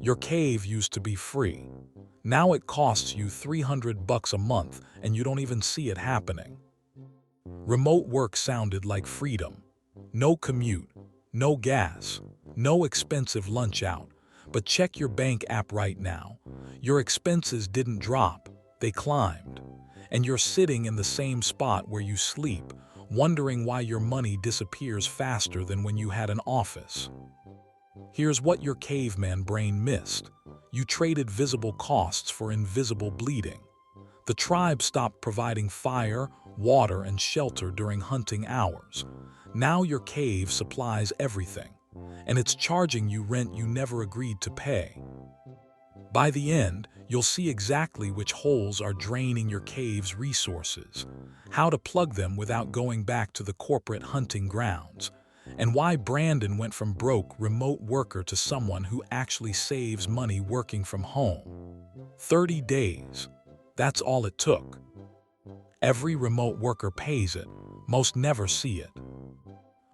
Your cave used to be free. Now it costs you $300 a month and you don't even see it happening. Remote work sounded like freedom. No commute, no gas, no expensive lunch out. But check your bank app right now. Your expenses didn't drop, they climbed. And you're sitting in the same spot where you sleep, wondering why your money disappears faster than when you had an office. Here's what your caveman brain missed. You traded visible costs for invisible bleeding. The tribe stopped providing fire, water, and shelter during hunting hours. Now your cave supplies everything, and it's charging you rent you never agreed to pay. By the end, you'll see exactly which holes are draining your cave's resources, how to plug them without going back to the corporate hunting grounds, and why Brandon went from broke remote worker to someone who actually saves money working from home. 30 days. That's all it took. Every remote worker pays it, most never see it.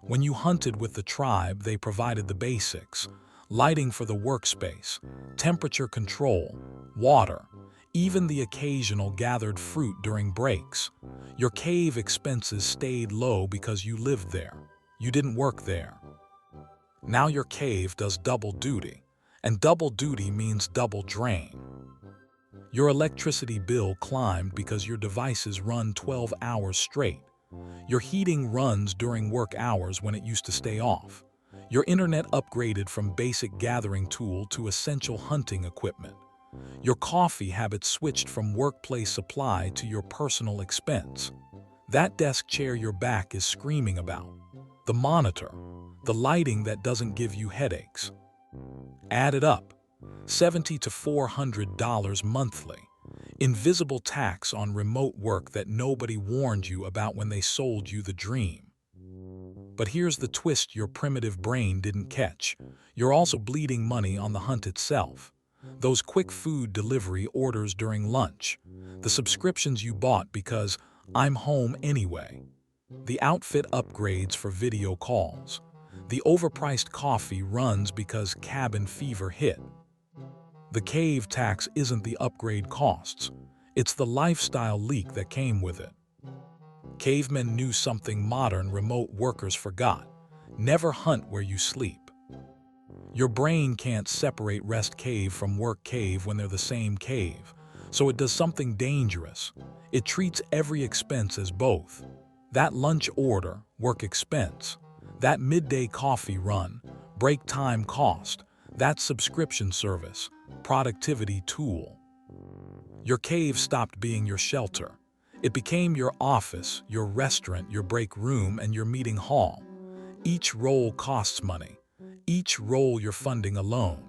When you hunted with the tribe, they provided the basics: lighting for the workspace, temperature control, water, even the occasional gathered fruit during breaks. Your cave expenses stayed low because you lived there. You didn't work there. Now your cave does double duty, and double duty means double drain. Your electricity bill climbed because your devices run 12 hours straight. Your heating runs during work hours when it used to stay off. Your internet upgraded from basic gathering tool to essential hunting equipment. Your coffee habits switched from workplace supply to your personal expense. That desk chair your back is screaming about. The monitor. The lighting that doesn't give you headaches. Add it up. $70 to $400 monthly. Invisible tax on remote work that nobody warned you about when they sold you the dream. But here's the twist your primitive brain didn't catch. You're also bleeding money on the hunt itself. Those quick food delivery orders during lunch. The subscriptions you bought because I'm home anyway. The outfit upgrades for video calls. The overpriced coffee runs because cabin fever hit. The cave tax isn't the upgrade costs. It's the lifestyle leak that came with it. Cavemen knew something modern remote workers forgot. Never hunt where you sleep. Your brain can't separate rest cave from work cave when they're the same cave, so it does something dangerous. It treats every expense as both. That lunch order, work expense. That midday coffee run, break time cost. That subscription service, productivity tool. Your cave stopped being your shelter. It became your office, your restaurant, your break room, and your meeting hall. Each role costs money. Each role you're funding alone.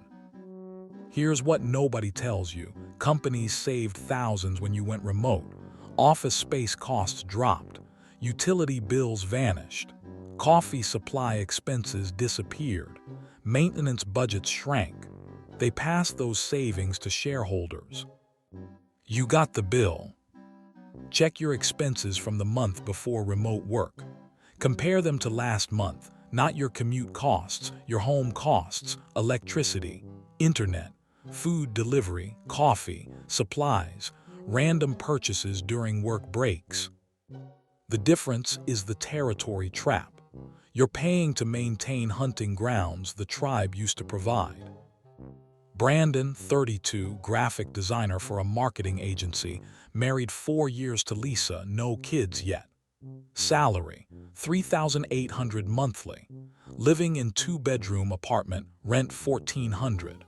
Here's what nobody tells you. Companies saved thousands when you went remote. Office space costs dropped. Utility bills vanished. Coffee supply expenses disappeared. Maintenance budgets shrank. They passed those savings to shareholders. You got the bill. Check your expenses from the month before remote work. Compare them to last month, not your commute costs, your home costs, electricity, internet, food delivery, coffee, supplies, random purchases during work breaks. The difference is the territory trap. You're paying to maintain hunting grounds the tribe used to provide. Brandon, 32, graphic designer for a marketing agency, married 4 years to Lisa, no kids yet. Salary, $3,800 monthly. Living in 2-bedroom apartment, rent $1,400.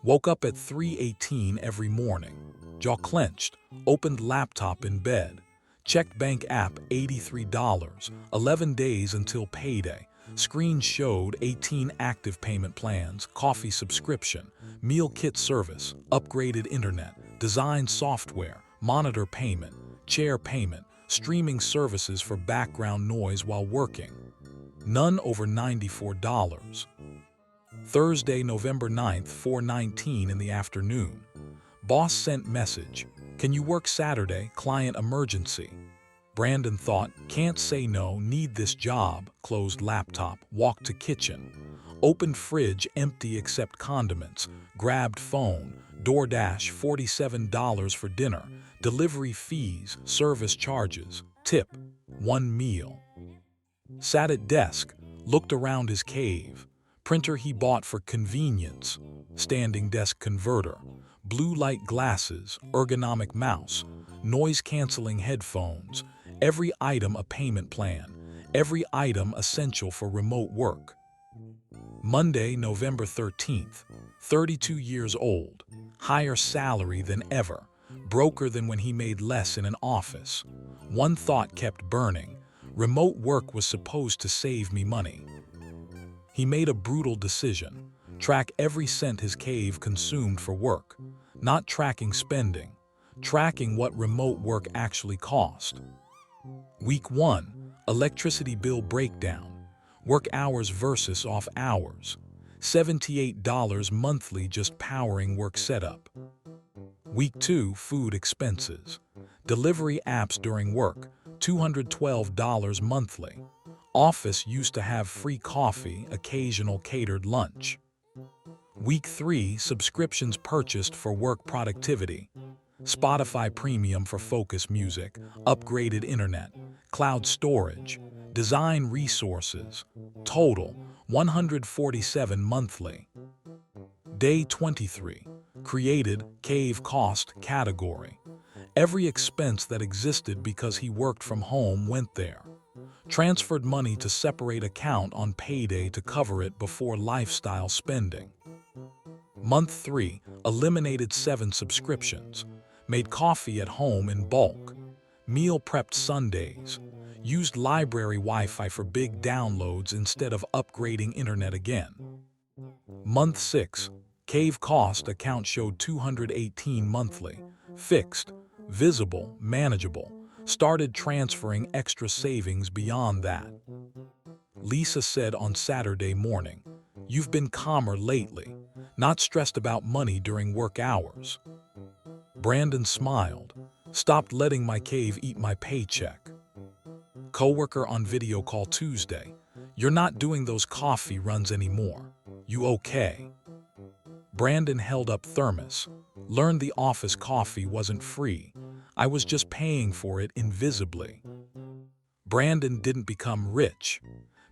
Woke up at 3:18 every morning. Jaw clenched, opened laptop in bed. Checked bank app, $83, 11 days until payday. Screen showed 18 active payment plans, coffee subscription, meal kit service, upgraded internet, design software, monitor payment, chair payment, streaming services for background noise while working. None over $94. Thursday, November 9th, 4:19 in the afternoon. Boss sent message. Can you work Saturday? Client emergency. Brandon thought, can't say no, need this job. Closed laptop, walked to kitchen. Opened fridge empty except condiments. Grabbed phone. DoorDash $47 for dinner. Delivery fees, service charges. Tip, 1 meal. Sat at desk, looked around his cave. Printer he bought for convenience. Standing desk converter. Blue light glasses, ergonomic mouse. Noise-canceling headphones. Every item a payment plan. Every item essential for remote work. Monday, November 13th. 32 years old. Higher salary than ever. Broker than when he made less in an office. One thought kept burning. Remote work was supposed to save me money. He made a brutal decision. Track every cent his cave consumed for work. Not tracking spending. Tracking what remote work actually cost. Week 1. Electricity bill breakdown. Work hours versus off hours. $78 monthly just powering work setup. Week 2. Food expenses. Delivery apps during work. $212 monthly. Office used to have free coffee, occasional catered lunch. Week 3. Subscriptions purchased for work productivity. Spotify Premium for focus music, upgraded internet, cloud storage, design resources. Total, $147 monthly. Day 23. Created cave cost category. Every expense that existed because he worked from home went there. Transferred money to separate account on payday to cover it before lifestyle spending. Month 3. Eliminated 7 subscriptions. Made coffee at home in bulk. Meal prepped Sundays. Used library Wi-Fi for big downloads instead of upgrading internet again. Month 6. Cave cost account showed $218 monthly. Fixed, visible, manageable. Started transferring extra savings beyond that. Lisa said on Saturday morning, "You've been calmer lately. Not stressed about money during work hours." Brandon smiled. "Stopped letting my cave eat my paycheck." Coworker on video call Tuesday. "You're not doing those coffee runs anymore. You okay?" Brandon held up thermos. "Learned the office coffee wasn't free. I was just paying for it invisibly." Brandon didn't become rich.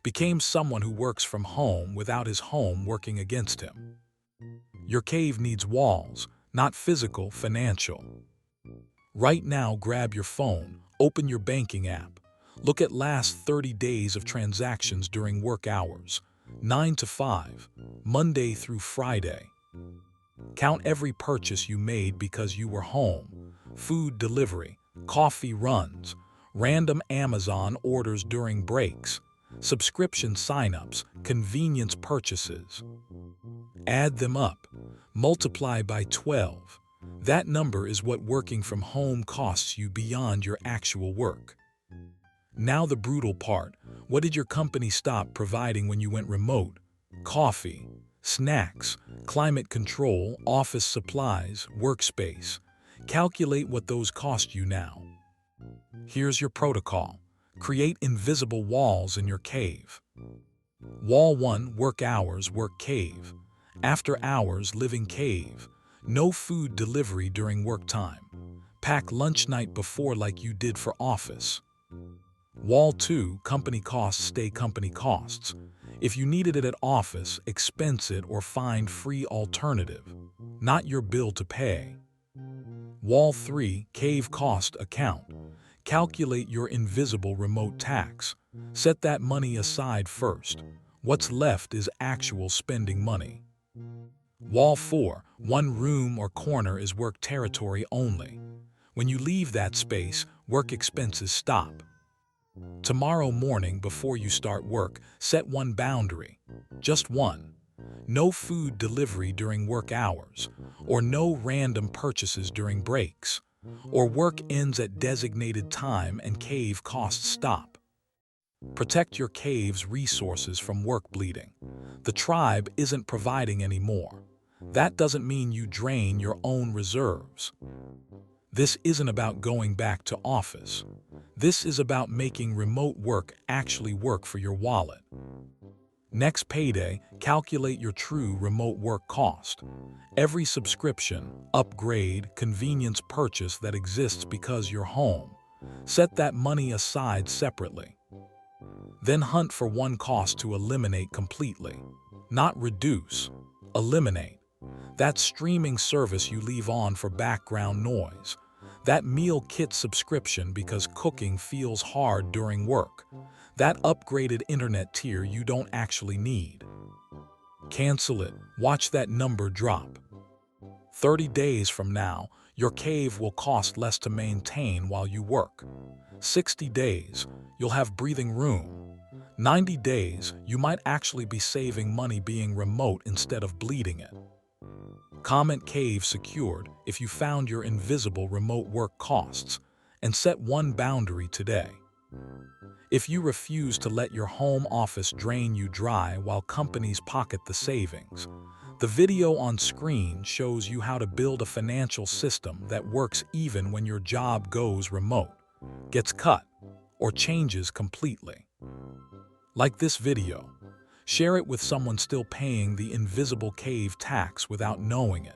Became someone who works from home without his home working against him. Your cave needs walls, not physical, financial. Right now, grab your phone, open your banking app. Look at last 30 days of transactions during work hours, 9 to 5, Monday through Friday. Count every purchase you made because you were home. Food delivery, coffee runs, random Amazon orders during breaks, subscription signups, convenience purchases. Add them up. Multiply by 12. That number is what working from home costs you beyond your actual work. Now the brutal part. What did your company stop providing when you went remote? Coffee, snacks, climate control, office supplies, workspace. Calculate what those cost you now. Here's your protocol. Create invisible walls in your cave. Wall 1, work hours, work cave. After hours, living cave. No food delivery during work time. Pack lunch night before like you did for office. Wall 2, company costs stay company costs. If you needed it at office, expense it or find free alternative. Not your bill to pay. Wall 3, cave cost account. Calculate your invisible remote tax. Set that money aside first. What's left is actual spending money. Wall 4, one room or corner is work territory only. When you leave that space, work expenses stop. Tomorrow morning before you start work, set one boundary. Just one. No food delivery during work hours, or no random purchases during breaks, or work ends at designated time and cave costs stop. Protect your cave's resources from work bleeding. The tribe isn't providing anymore. That doesn't mean you drain your own reserves. This isn't about going back to office. This is about making remote work actually work for your wallet. Next payday, calculate your true remote work cost. Every subscription, upgrade, convenience purchase that exists because you're home. Set that money aside separately. Then hunt for one cost to eliminate completely. Not reduce, eliminate. That streaming service you leave on for background noise. That meal kit subscription because cooking feels hard during work. That upgraded internet tier you don't actually need. Cancel it. Watch that number drop. 30 days from now, your cave will cost less to maintain while you work. 60 days, you'll have breathing room. 90 days, you might actually be saving money being remote instead of bleeding it. Comment cave secured if you found your invisible remote work costs, and set one boundary today. If you refuse to let your home office drain you dry while companies pocket the savings, the video on screen shows you how to build a financial system that works even when your job goes remote, gets cut, or changes completely. Like this video, share it with someone still paying the invisible cave tax without knowing it.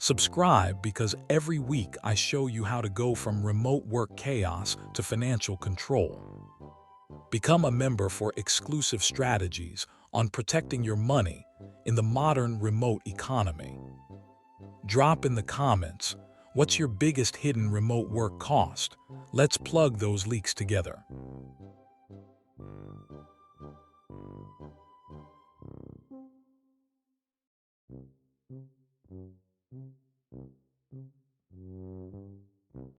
Subscribe because every week I show you how to go from remote work chaos to financial control. Become a member for exclusive strategies on protecting your money in the modern remote economy. Drop in the comments, what's your biggest hidden remote work cost? Let's plug those leaks together.